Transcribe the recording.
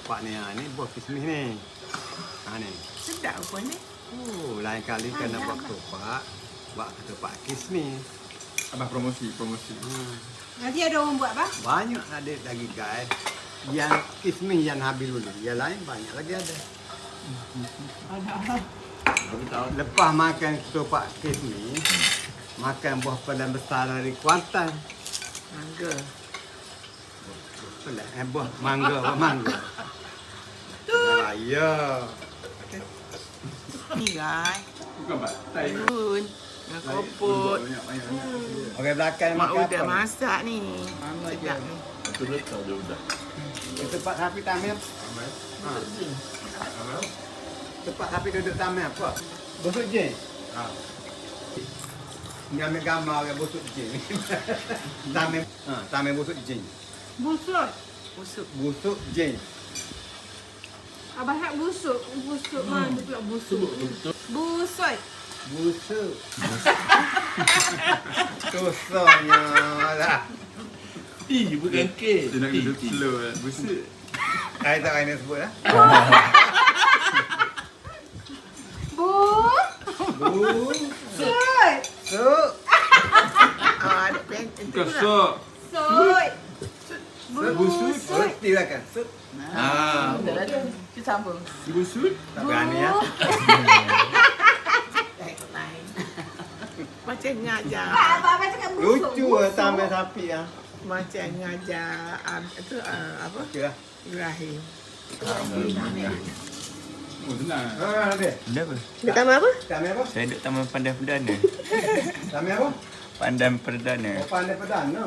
ketupat ni. Ha, ni buah kismis ni. Ha ni. Sedap apa ni? Oh, lain kali kena buat ketupat. Buat ketupat kismis. Abah promosi. Nanti ada orang buat apa? Banyak ada lagi guys. Yang kismis yang habis dulu. Yang lain banyak lagi ada. Lepas makan ketupat kismis, makan buah pelan besar dari Kuantan. Mangga. Pelan, buah mangga. Raya. Ni guys. Bukan Pak. Tai. Bun. Dengan kopot. Okey, belakang Mak makan udah apa? masak ni. Sedap ni. Betul dia udah. Ketupat sapi tamil. Ha. Ketupat sapi duduk tamil apa? Busuk jin. Ha. Ni ambil gambar orang busuk jin. Tamil busuk jin. Busuk. Busuk. Busuk jin. Abang nak busuk. Busuk mana pula busuk? Busuk. Busuk. Susahnya lah. T bukan K. Dia nak hidup slow lah. Busuk. Saya tak kena sebut lah. Busuk. Busuk. Ah, ada pen. Bukan sok. Busuk. Busuk. Berhenti lah kan. Sut. Ah, dah ada. Kita sambung. Busuk. Tak berani ya. Macam ngajar. Abang cakap busuk. Lucu lah tamil sapi ya. Macam ngajar itu apa? Okey lah. Ibrahim. Oh, tenang. Ha, ada. Benda apa? Dia tambah apa? Tamil apa? Saya duduk Taman Pandan Perdana. Tamil apa? Pandan Perdana. Oh, pandai pedana.